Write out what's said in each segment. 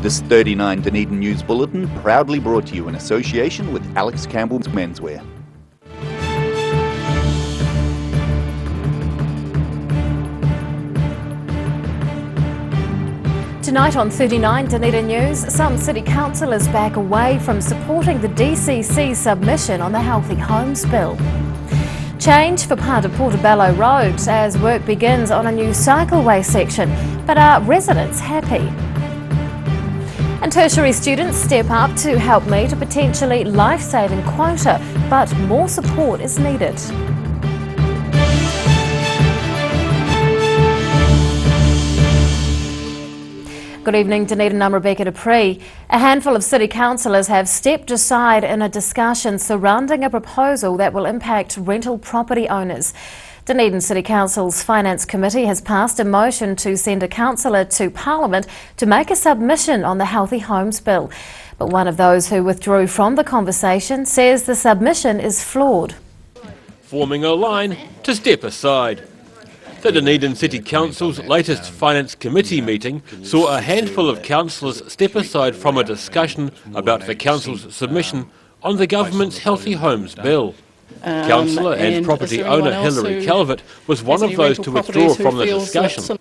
This 39 Dunedin News Bulletin proudly brought to you in association with Alex Campbell's Menswear. Tonight on 39 Dunedin News, some city councillors back away from supporting the DCC submission on the Healthy Homes Bill. Change for part of Portobello Road as work begins on a new cycleway section, but are residents happy? And tertiary students step up to help meet a potentially life-saving quota, but more support is needed. Good evening, Dunedin. I'm Rebecca Dupree. A handful of city councillors have stepped aside in a discussion surrounding a proposal that will impact rental property owners. Dunedin City Council's Finance Committee has passed a motion to send a councillor to Parliament to make a submission on the Healthy Homes Bill. But one of those who withdrew from the conversation says the submission is flawed. Forming a line to step aside. The Dunedin City Council's latest Finance Committee meeting saw a handful of councillors step aside from a discussion about the council's submission on the government's Healthy Homes Bill. Councillor and property owner Hilary Calvert was one of those to withdraw from the discussion.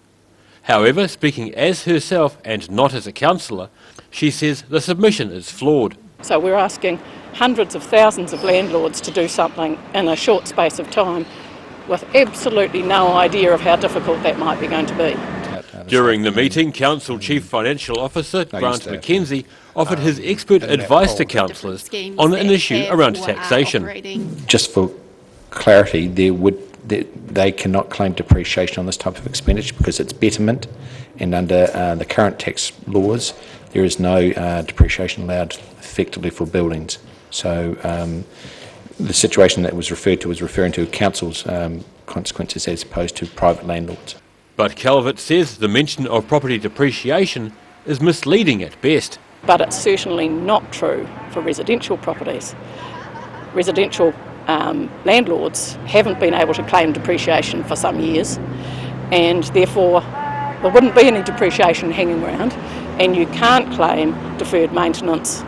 However, speaking as herself and not as a councillor, she says the submission is flawed. So we're asking hundreds of thousands of landlords to do something in a short space of time with absolutely no idea of how difficult that might be going to be. During the meeting, Council Chief Financial Officer Grant McKenzie offered his expert advice to councillors on an issue around taxation. Just for clarity, they cannot claim depreciation on this type of expenditure because it's betterment, and under the current tax laws, there is no depreciation allowed effectively for buildings. So the situation that was referred to was referring to council's consequences as opposed to private landlords. But Calvert says the mention of property depreciation is misleading at best. But it's certainly not true for residential properties. Residential landlords haven't been able to claim depreciation for some years, and therefore there wouldn't be any depreciation hanging around, and you can't claim deferred maintenance,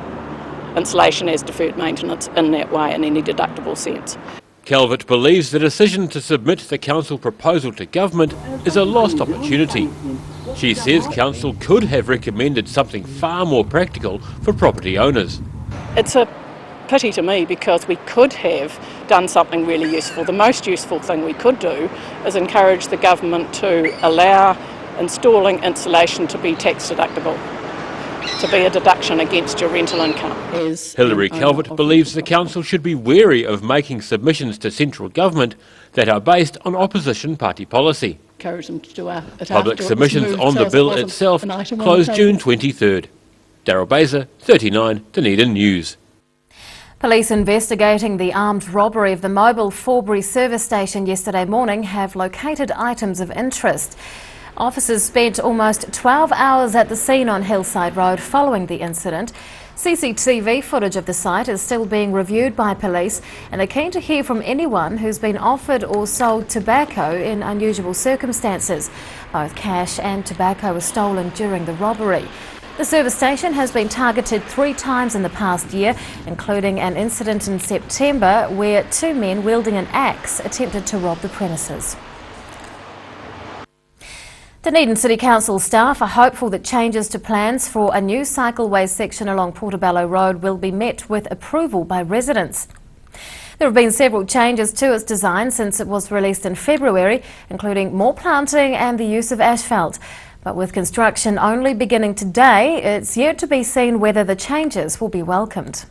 insulation as deferred maintenance in that way in any deductible sense. Calvert believes the decision to submit the council proposal to government is a lost opportunity. She says council could have recommended something far more practical for property owners. It's a pity to me because we could have done something really useful. The most useful thing we could do is encourage the government to allow installing insulation to be tax deductible, to be a deduction against your rental income. Hilary Calvert believes the council should be wary of making submissions to central government that are based on opposition party policy. Public submissions on the bill itself closed June 23rd. Daryl Baser, 39 Dunedin News. Police investigating the armed robbery of the mobile Forbury service station yesterday morning have located items of interest. Officers spent almost 12 hours at the scene on Hillside Road following the incident. CCTV footage of the site is still being reviewed by police, and they're keen to hear from anyone who's been offered or sold tobacco in unusual circumstances. Both cash and tobacco were stolen during the robbery. The service station has been targeted 3 times in the past year, including an incident in September where 2 men wielding an axe attempted to rob the premises. Dunedin City Council staff are hopeful that changes to plans for a new cycleway section along Portobello Road will be met with approval by residents. There have been several changes to its design since it was released in February, including more planting and the use of asphalt. But with construction only beginning today, it's yet to be seen whether the changes will be welcomed.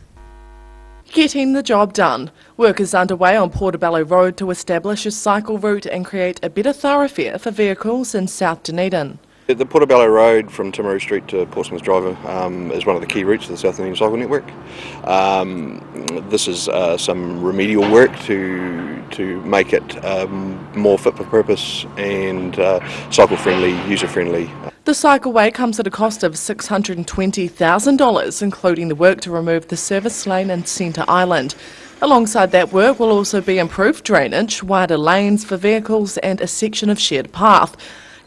Getting the job done. Work is underway on Portobello Road to establish a cycle route and create a better thoroughfare for vehicles in South Dunedin. The Portobello Road from Timaru Street to Portsmouth Drive is one of the key routes of the South Dunedin Cycle Network. This is some remedial work to make it more fit for purpose and cycle-friendly, user-friendly. The cycleway comes at a cost of $620,000, including the work to remove the service lane and centre island. Alongside that work will also be improved drainage, wider lanes for vehicles and a section of shared path.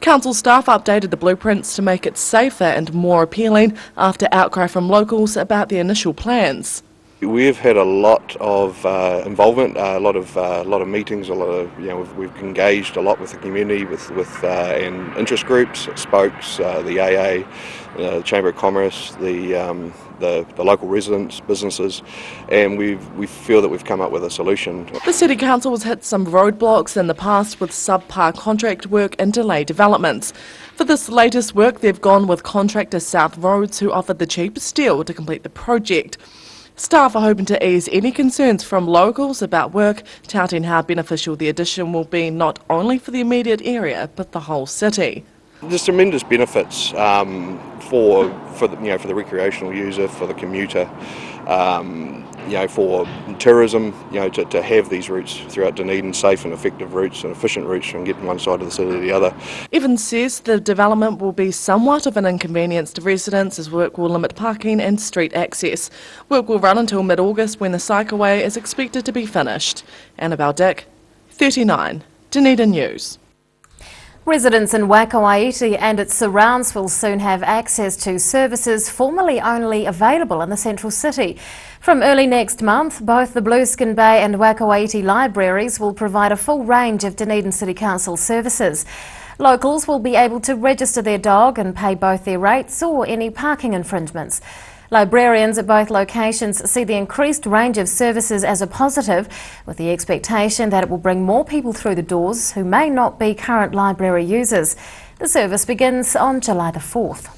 Council staff updated the blueprints to make it safer and more appealing after outcry from locals about the initial plans. We've had a lot of involvement, a lot of meetings, a lot of we've engaged a lot with the community, and interest groups, spokes, the AA, the Chamber of Commerce, the local residents, businesses, and we feel that we've come up with a solution. The City Council has hit some roadblocks in the past with subpar contract work and delayed developments. For this latest work, they've gone with contractor South Roads, who offered the cheapest deal to complete the project. Staff are hoping to ease any concerns from locals about work, touting how beneficial the addition will be not only for the immediate area but the whole city. There's tremendous benefits for the recreational user, for the commuter, for tourism, to have these routes throughout Dunedin, safe and effective routes and efficient routes from getting one side of the city to the other. Evans says the development will be somewhat of an inconvenience to residents as work will limit parking and street access. Work will run until mid-August when the cycleway is expected to be finished. Annabelle Dick, 39, Dunedin News. Residents in Wakawaiti and its surrounds will soon have access to services formerly only available in the central city. From early next month, both the Blueskin Bay and Wakawaiti libraries will provide a full range of Dunedin City Council services. Locals will be able to register their dog and pay both their rates or any parking infringements. Librarians at both locations see the increased range of services as a positive, with the expectation that it will bring more people through the doors who may not be current library users. The service begins on July the 4th.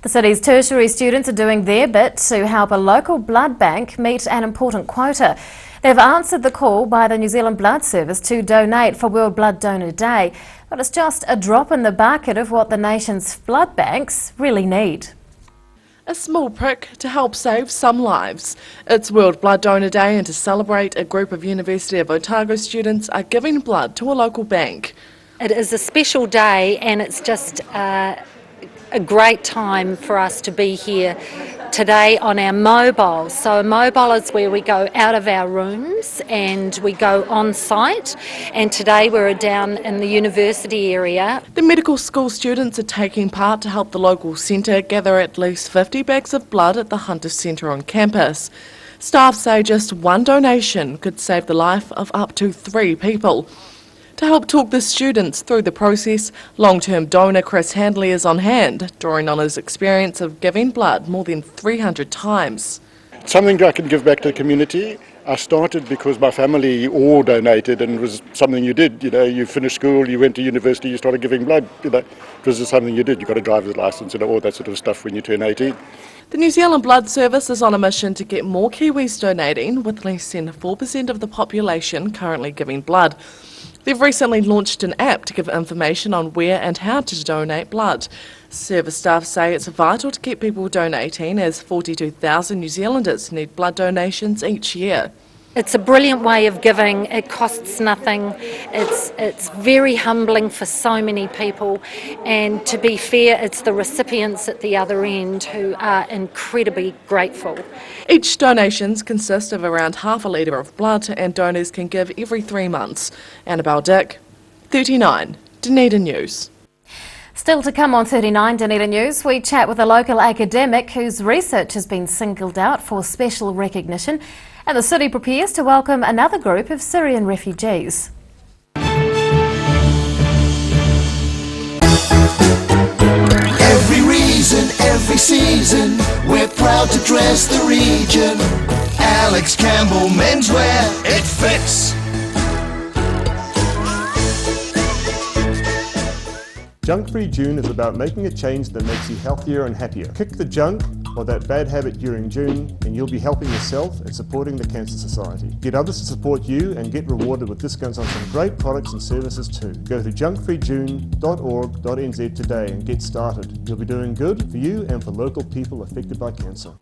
The city's tertiary students are doing their bit to help a local blood bank meet an important quota. They've answered the call by the New Zealand Blood Service to donate for World Blood Donor Day, but it's just a drop in the bucket of what the nation's blood banks really need. A small prick to help save some lives. It's World Blood Donor Day, and to celebrate, a group of University of Otago students are giving blood to a local bank. It is a special day, and it's just a great time for us to be here today on our mobile. So a mobile is where we go out of our rooms and we go on site, and today we're down in the university area. The medical school students are taking part to help the local centre gather at least 50 bags of blood at the Hunter Centre on campus. Staff say just one donation could save the life of up to 3 people. To help talk the students through the process, long-term donor Chris Handley is on hand, drawing on his experience of giving blood more than 300 times. Something I can give back to the community. I started because my family all donated, and it was something you did. You finished school, you went to university, you started giving blood. It was just something you did. You got a driver's license and all that sort of stuff when you turn 18. The New Zealand Blood Service is on a mission to get more Kiwis donating, with less than 4% of the population currently giving blood. They've recently launched an app to give information on where and how to donate blood. Service staff say it's vital to keep people donating, as 42,000 New Zealanders need blood donations each year. It's a brilliant way of giving. It costs nothing. It's very humbling for so many people, and to be fair, it's the recipients at the other end who are incredibly grateful. Each donations consist of around half a litre of blood, and donors can give every 3 months. Annabelle Dick, 39, Dunedin News. Still to come on 39 Dunedin News, we chat with a local academic whose research has been singled out for special recognition, and the city prepares to welcome another group of Syrian refugees. Every reason, every season, we're proud to dress the region. Alex Campbell menswear, it fits. Junk-free June is about making a change that makes you healthier and happier. Kick the junk or that bad habit during June, and you'll be helping yourself and supporting the Cancer Society. Get others to support you and get rewarded with discounts on some great products and services too. Go to junkfreejune.org.nz today and get started. You'll be doing good for you and for local people affected by cancer.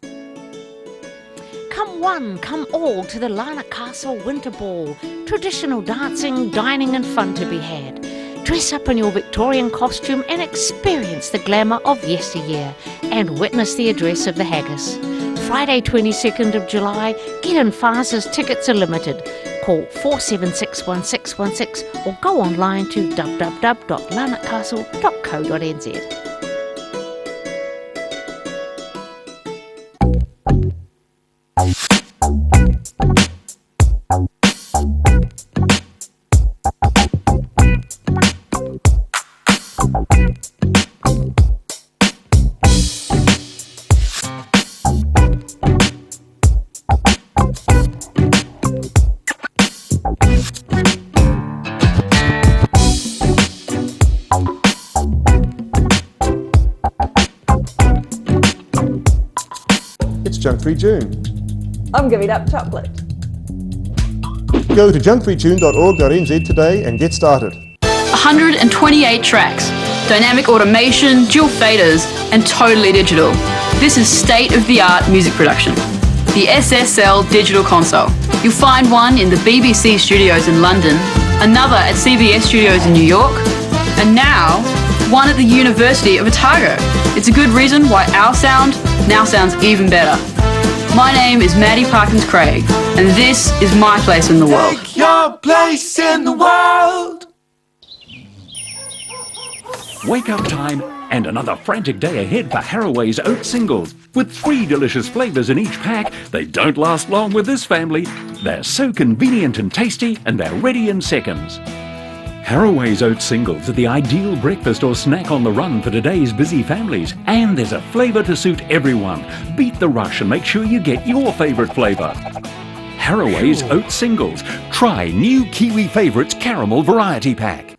Come one, come all to the Lana Castle Winter Ball. Traditional dancing, dining and fun to be had. Dress up in your Victorian costume and experience the glamour of yesteryear, and witness the address of the haggis. Friday 22nd of July, get in fast as tickets are limited. call 4761616 or go online to www.lanarkcastle.co.nz. It's Junk-Free June. I'm giving up chocolate. Go to junkfreejune.org.nz today and get started. 128 tracks, dynamic automation, dual faders, and totally digital. This is state-of-the-art music production. The SSL Digital Console. You'll find one in the BBC studios in London, another at CBS studios in New York, and now one at the University of Otago. It's a good reason why our sound now sounds even better. My name is Maddie Parkins Craig, and this is my place in the world. Take your place in the world. Wake up time and another frantic day ahead for Haraway's Oat Singles. With 3 delicious flavours in each pack, they don't last long with this family. They're so convenient and tasty, and they're ready in seconds. Haraway's Oat Singles are the ideal breakfast or snack on the run for today's busy families. And there's a flavour to suit everyone. Beat the rush and make sure you get your favourite flavour. Haraway's Oat Singles. Try new Kiwi Favourites Caramel Variety Pack.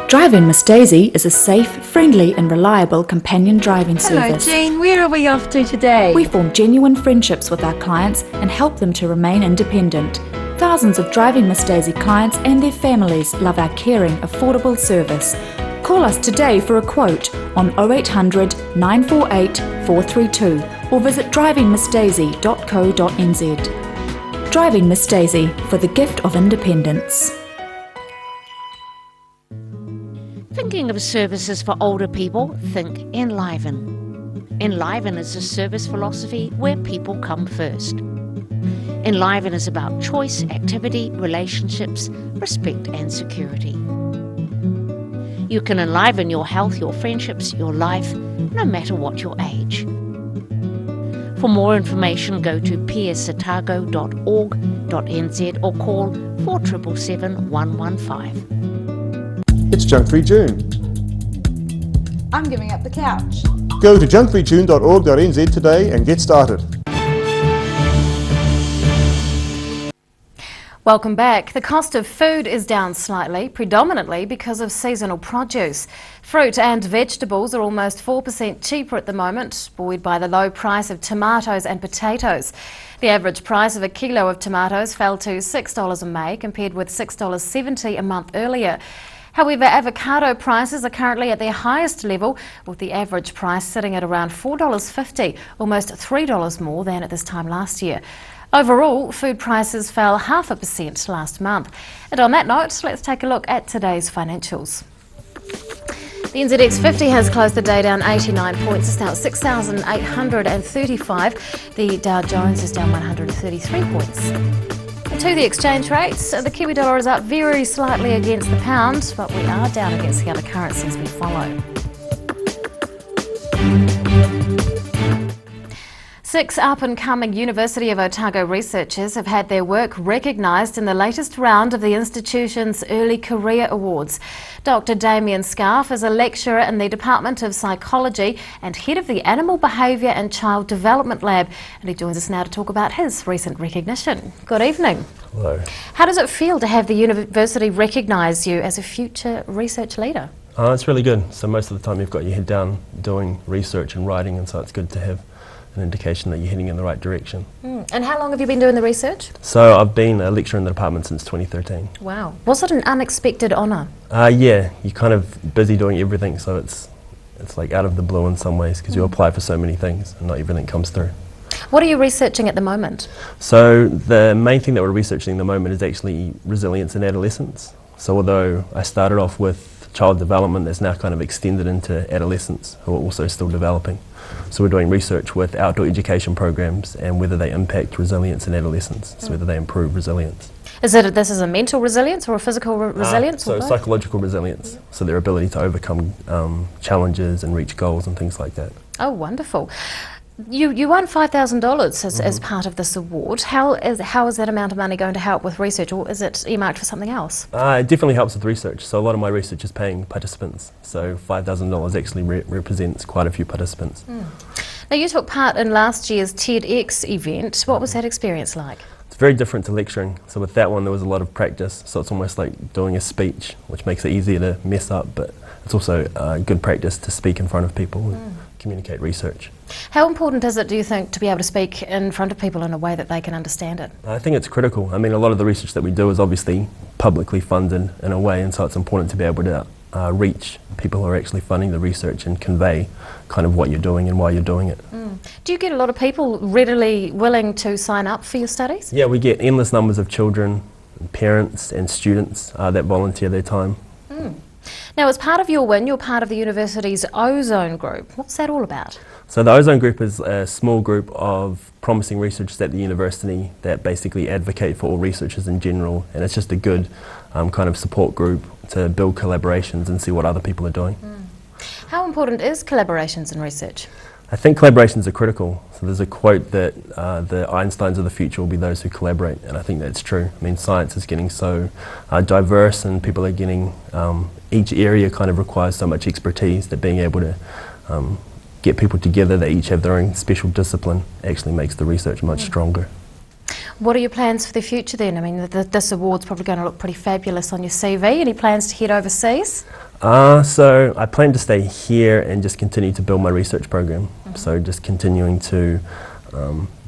Drive-In Miss Daisy is a safe, friendly and reliable companion driving service. Hello Jean, where are we off to today? We form genuine friendships with our clients and help them to remain independent. Thousands of Driving Miss Daisy clients and their families love our caring, affordable service. Call us today for a quote on 0800 948 432 or visit drivingmissdaisy.co.nz. Driving Miss Daisy, for the gift of independence. Thinking of services for older people? Think Enliven. Enliven is a service philosophy where people come first. Enliven is about choice, activity, relationships, respect and security. You can enliven your health, your friendships, your life, no matter what your age. For more information, go to pearsotago.org.nz or call 4777 115. It's Junk-Free June. I'm giving up the couch. Go to junkfreejune.org.nz today and get started. Welcome back. The cost of food is down slightly, predominantly because of seasonal produce. Fruit and vegetables are almost 4% cheaper at the moment, buoyed by the low price of tomatoes and potatoes. The average price of a kilo of tomatoes fell to $6 in May, compared with $6.70 a month earlier. However, avocado prices are currently at their highest level, with the average price sitting at around $4.50, almost $3 more than at this time last year. Overall, food prices fell 0.5% last month. And on that note, let's take a look at today's financials. The NZX 50 has closed the day down 89 points. It's now at 6,835. The Dow Jones is down 133 points. And to the exchange rates, the Kiwi dollar is up very slightly against the pound, but we are down against the other currencies we follow. 6 up-and-coming University of Otago researchers have had their work recognised in the latest round of the institution's Early Career Awards. Dr. Damien Scarfe is a lecturer in the Department of Psychology and head of the Animal Behaviour and Child Development Lab, and he joins us now to talk about his recent recognition. Good evening. Hello. How does it feel to have the university recognise you as a future research leader? It's really good. So most of the time you've got your head down doing research and writing, and so it's good to have an indication that you're heading in the right direction. And how long have you been doing the research? So I've been a lecturer in the department since 2013. Wow. Was it an unexpected honour? Yeah, you're kind of busy doing everything, so it's like out of the blue in some ways, because you apply for so many things and not everything comes through. What are you researching at the moment? So the main thing that we're researching at the moment is actually resilience in adolescents. So although I started off with child development that's now kind of extended into adolescents who are also still developing. So we're doing research with outdoor education programs and whether they impact resilience in adolescents, so whether they improve resilience. Is it this is a mental resilience or a physical resilience? So or both? psychological resilience, so their ability to overcome challenges and reach goals and things like that. Oh, wonderful. You won $5,000 as part of this award. How is that amount of money going to help with research, or is it earmarked for something else? It definitely helps with research. So a lot of my research is paying participants. So $5,000 actually represents quite a few participants. Now, you took part in last year's TEDx event. What was that experience like? It's very different to lecturing. So with that one, there was a lot of practice. So it's almost like doing a speech, which makes it easier to mess up, but it's also good practice to speak in front of people and communicate research. How important is it, do you think, to be able to speak in front of people in a way that they can understand it? I think it's critical. I mean, a lot of the research that we do is obviously publicly funded in a way, and so it's important to be able to reach people who are actually funding the research and convey kind of what you're doing and why you're doing it. Do you get a lot of people readily willing to sign up for your studies? Yeah, we get endless numbers of children, parents and students that volunteer their time. Now, as part of your win, you're part of the university's Ozone Group. What's that all about? So the Ozone Group is a small group of promising researchers at the university that basically advocate for all researchers in general, and it's just a good kind of support group to build collaborations and see what other people are doing. How important is collaborations in research? I think collaborations are critical. So there's a quote that the Einsteins of the future will be those who collaborate, and I think that's true. I mean, science is getting so diverse, and people are getting, each area kind of requires so much expertise that being able to get people together that each have their own special discipline actually makes the research much stronger. What are your plans for the future then? I mean, this award's probably going to look pretty fabulous on your CV. Any plans to head overseas? So I plan to stay here and just continue to build my research program. So just continuing to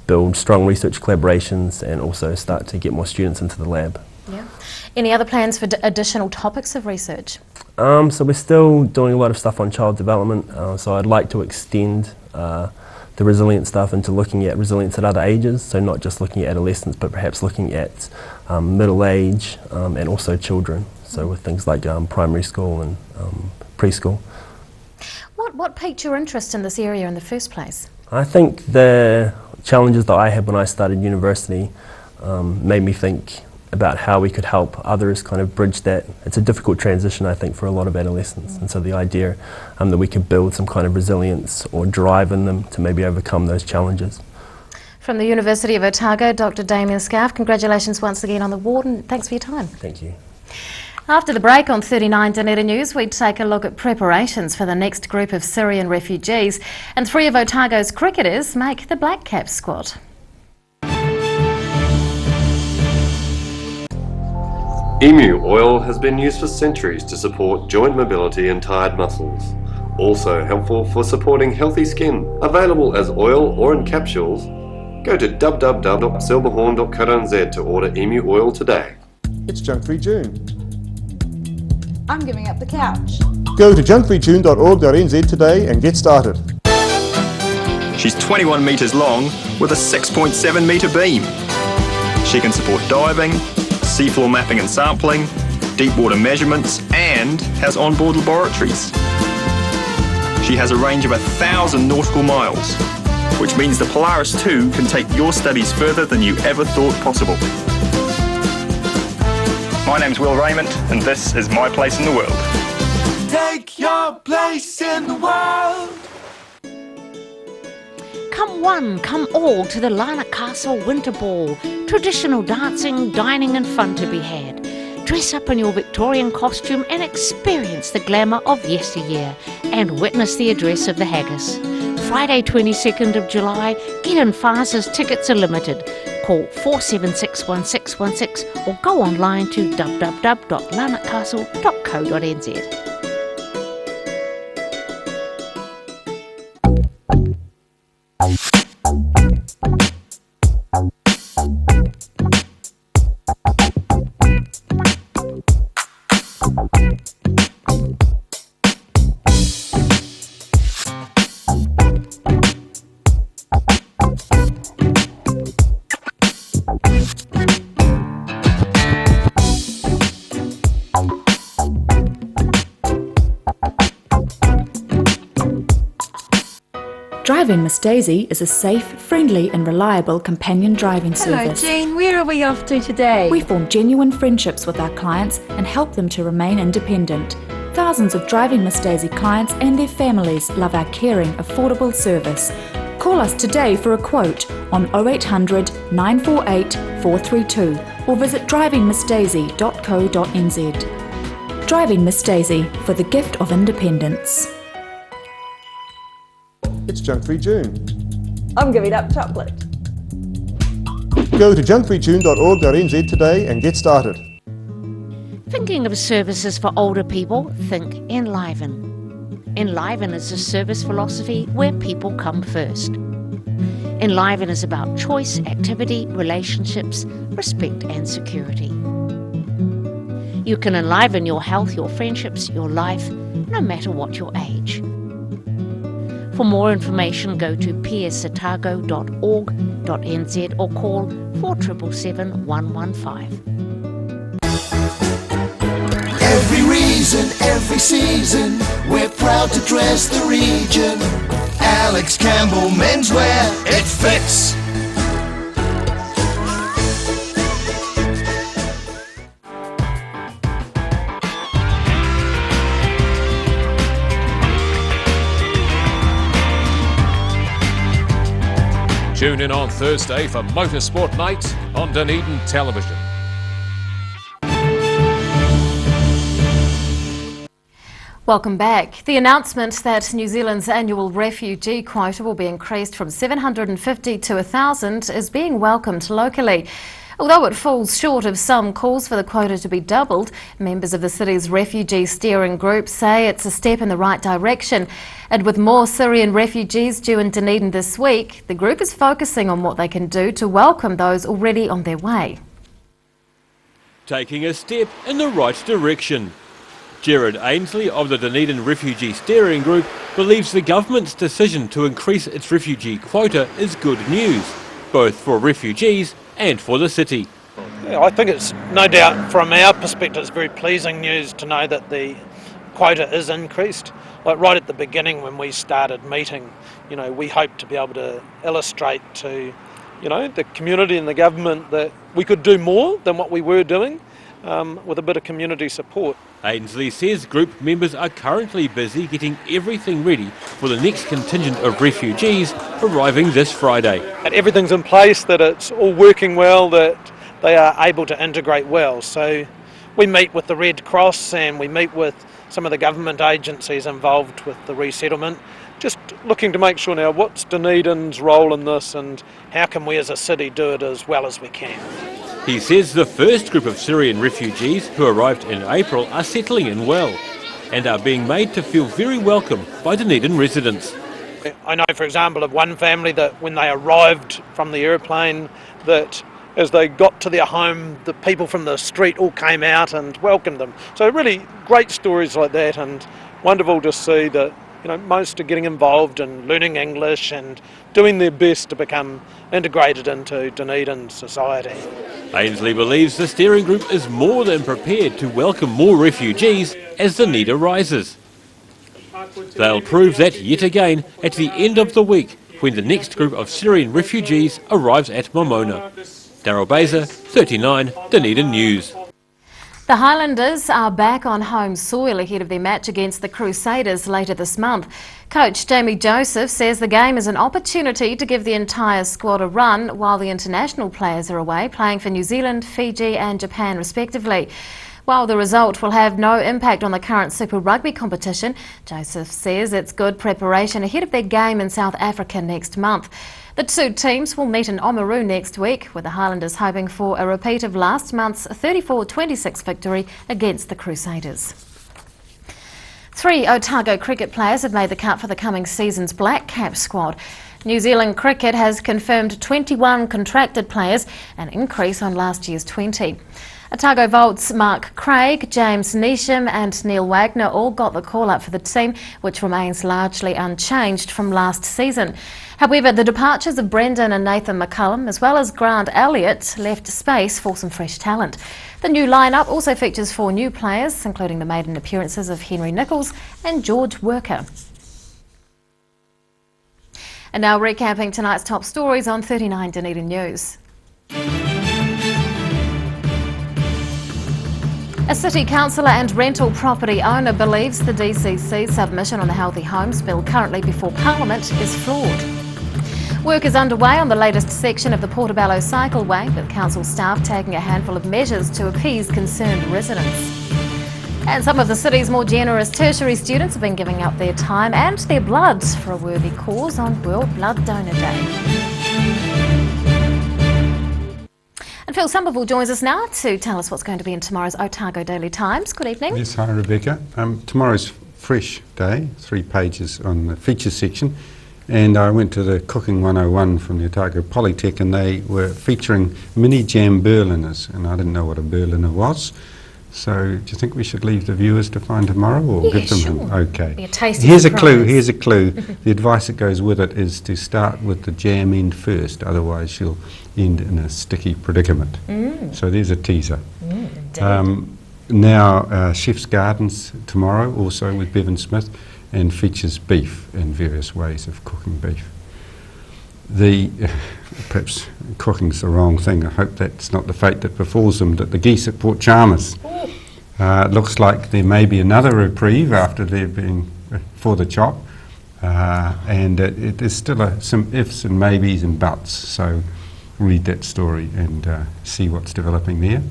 build strong research collaborations and also start to get more students into the lab. Yeah. Any other plans for additional topics of research? So we're still doing a lot of stuff on child development. So I'd like to extend the resilient stuff into looking at resilience at other ages, so not just looking at adolescents, but perhaps looking at middle age and also children, so with things like primary school and preschool. What piqued your interest in this area in the first place? I think the challenges that I had when I started university made me think about how we could help others kind of bridge that. It's a difficult transition, I think, for a lot of adolescents, and so the idea that we could build some kind of resilience or drive in them to maybe overcome those challenges. From the University of Otago, Dr. Damien Scarfe, congratulations once again on the award and thanks for your time. Thank you. After the break on 39 Dunedin News, we take a look at preparations for the next group of Syrian refugees, and 3 of Otago's cricketers make the Black Caps squad. Emu oil has been used for centuries to support joint mobility and tired muscles. Also helpful for supporting healthy skin. Available as oil or in capsules. Go to www.silverhorn.co.nz to order emu oil today. It's Junk-Free June. I'm giving up the couch. Go to junkfreejune.org.nz today and get started. She's 21 metres long with a 6.7 metre beam. She can support diving, seafloor mapping and sampling, deep water measurements, and has onboard laboratories. She has a range of 1,000 nautical miles, which means the Polaris 2 can take your studies further than you ever thought possible. My name's Will Raymond, and this is my place in the world. Take your place in the world. Come one, come all to the Lana Castle Winter Ball. Traditional dancing, dining and fun to be had. Dress up in your Victorian costume and experience the glamour of yesteryear and witness the address of the haggis. Friday 22nd of July, get in fast as tickets are limited. Call 4761616 or go online to www.lanarkcastle.co.nz. Driving Miss Daisy is a safe, friendly and reliable companion driving service. Hello Jean, where are we off to today? We form genuine friendships with our clients and help them to remain independent. Thousands of Driving Miss Daisy clients and their families love our caring, affordable service. Call us today for a quote on 0800 948 432 or visit drivingmissdaisy.co.nz. Driving Miss Daisy, for the gift of independence. It's Junk-Free June. I'm giving up chocolate. Go to junkfreejune.org.nz today and get started. Thinking of services for older people? Think Enliven. Enliven is a service philosophy where people come first. Enliven is about choice, activity, relationships, respect and security. You can enliven your health, your friendships, your life, no matter what your age. For more information, go to psotago.org.nz or call 4777 115. Every reason, every season, we're proud to dress the region. Alex Campbell Menswear, it fits. Tune in on Thursday for Motorsport Night on Dunedin Television. Welcome back. The announcement that New Zealand's annual refugee quota will be increased from 750 to 1,000 is being welcomed locally. Although it falls short of some calls for the quota to be doubled, members of the city's refugee steering group say it's a step in the right direction. And with more Syrian refugees due in Dunedin this week, the group is focusing on what they can do to welcome those already on their way. Taking a step in the right direction. Gerard Ainsley of the Dunedin Refugee Steering Group believes the government's decision to increase its refugee quota is good news, both for refugees and for the city. Yeah, I think it's no doubt from our perspective it's very pleasing news to know that the quota is increased. Like right at the beginning when we started meeting, we hoped to be able to illustrate to, the community and the government that we could do more than what we were doing with a bit of community support. Ainsley says group members are currently busy getting everything ready for the next contingent of refugees arriving this Friday. That everything's in place, that it's all working well, that they are able to integrate well. So we meet with the Red Cross and we meet with some of the government agencies involved with the resettlement, just looking to make sure now what's Dunedin's role in this and how can we as a city do it as well as we can. He says the first group of Syrian refugees who arrived in April are settling in well and are being made to feel very welcome by Dunedin residents. I know, for example, of one family that when they arrived from the aeroplane, that as they got to their home, the people from the street all came out and welcomed them. So really great stories like that, and wonderful to see that most are getting involved and learning English and doing their best to become integrated into Dunedin society. Ainsley believes the steering group is more than prepared to welcome more refugees as the need arises. They'll prove that yet again at the end of the week when the next group of Syrian refugees arrives at Momona. Daryl Baser, 39 Dunedin News. The Highlanders are back on home soil ahead of their match against the Crusaders later this month. Coach Jamie Joseph says the game is an opportunity to give the entire squad a run while the international players are away playing for New Zealand, Fiji and Japan respectively. While the result will have no impact on the current Super Rugby competition, Joseph says it's good preparation ahead of their game in South Africa next month. The two teams will meet in Oamaru next week, with the Highlanders hoping for a repeat of last month's 34-26 victory against the Crusaders. 3 Otago cricket players have made the cut for the coming season's Black Cap squad. New Zealand Cricket has confirmed 21 contracted players, an increase on last year's 20. Otago Volt's Mark Craig, James Neesham and Neil Wagner all got the call-up for the team, which remains largely unchanged from last season. However, the departures of Brendan and Nathan McCullum, as well as Grant Elliott, left space for some fresh talent. The new lineup also features 4 new players, including the maiden appearances of Henry Nichols and George Worker. And now recapping tonight's top stories on 39 Dunedin News. A city councillor and rental property owner believes the DCC submission on the Healthy Homes Bill currently before Parliament is flawed. Work is underway on the latest section of the Portobello cycleway, with council staff taking a handful of measures to appease concerned residents. And some of the city's more generous tertiary students have been giving up their time and their blood for a worthy cause on World Blood Donor Day. And Phil Somerville joins us now to tell us what's going to be in tomorrow's Otago Daily Times. Good evening. Yes, hi Rebecca. Tomorrow's fresh day, 3 pages on the features section, and I went to the Cooking 101 from the Otago Polytech, and they were featuring mini jam Berliners, and I didn't know what a Berliner was. So, do you think we should leave the viewers to find tomorrow, or give them sure. Okay. Be a tasty Here's surprise. a clue. Here's a clue. The advice that goes with it is to start with the jam end first, otherwise you'll end in a sticky predicament. So there's a teaser. Now, Chef's Gardens tomorrow, also with Bevan Smith, and features beef and various ways of cooking beef. Perhaps cooking's the wrong thing. I hope that's not the fate that befalls them, that the geese at Port Chalmers. It looks like there may be another reprieve after they're being for the chop, and there's still some ifs and maybes and buts, so read that story and see what's developing there.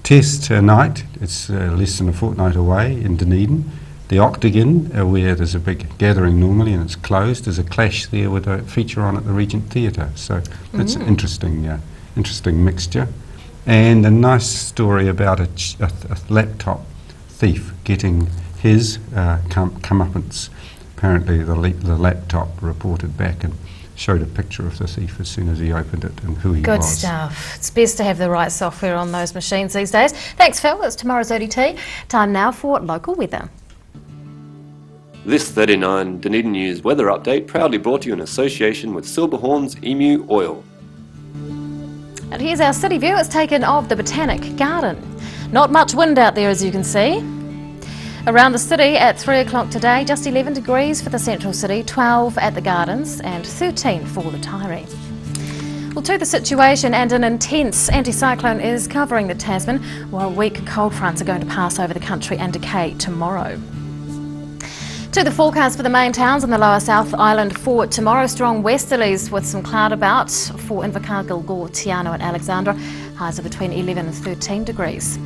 Test night, it's less than a fortnight away in Dunedin. The Octagon, where there's a big gathering normally and it's closed, there's a clash there with a feature on at the Regent Theatre. So that's an interesting mixture. And a nice story about a laptop thief getting his comeuppance. Apparently the laptop reported back and showed a picture of the thief as soon as he opened it and who he was. Good stuff. It's best to have the right software on those machines these days. Thanks, Phil. That's tomorrow's ODT. Time now for local weather. This 39 Dunedin News weather update proudly brought to you in association with Silverhorn's Emu Oil. And here's our city view. It's taken of the Botanic Garden. Not much wind out there, as you can see. Around the city at 3 o'clock today, just 11 degrees for the central city, 12 at the Gardens and 13 for the Taieri. Well, to the situation, and an intense anticyclone is covering the Tasman, while weak cold fronts are going to pass over the country and decay tomorrow. To the forecast for the main towns in the lower South Island for tomorrow, strong westerlies with some cloud about for Invercargill, Gore, Tiano and Alexandra, highs of between 11 and 13 degrees.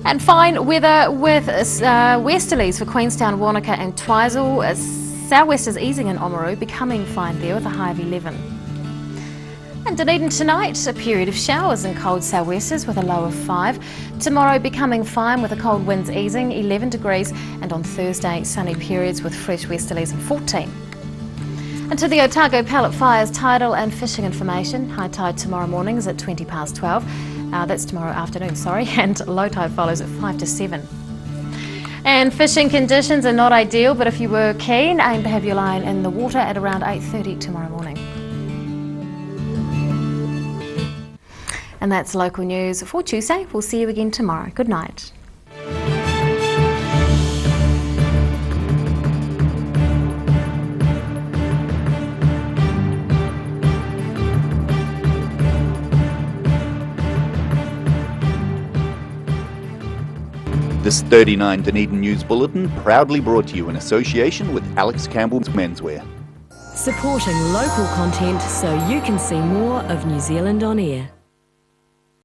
And fine weather with westerlies for Queenstown, Wanaka and Twizel. Southwesters easing in Oamaru, becoming fine there with a high of 11. And Dunedin tonight, a period of showers and cold southwesters with a low of 5. Tomorrow becoming fine with the cold winds easing, 11 degrees. And on Thursday, sunny periods with fresh westerlies and 14. And to the Otago Pallet Fires tidal and fishing information. High tide tomorrow morning is at 20 past 12. That's tomorrow afternoon, sorry. And low tide follows at 5 to 7. And fishing conditions are not ideal, but if you were keen, aim to have your line in the water at around 8:30 tomorrow morning. And that's local news for Tuesday. We'll see you again tomorrow. Good night. This 39 Dunedin News Bulletin proudly brought to you in association with Alex Campbell's Menswear. Supporting local content so you can see more of New Zealand on air.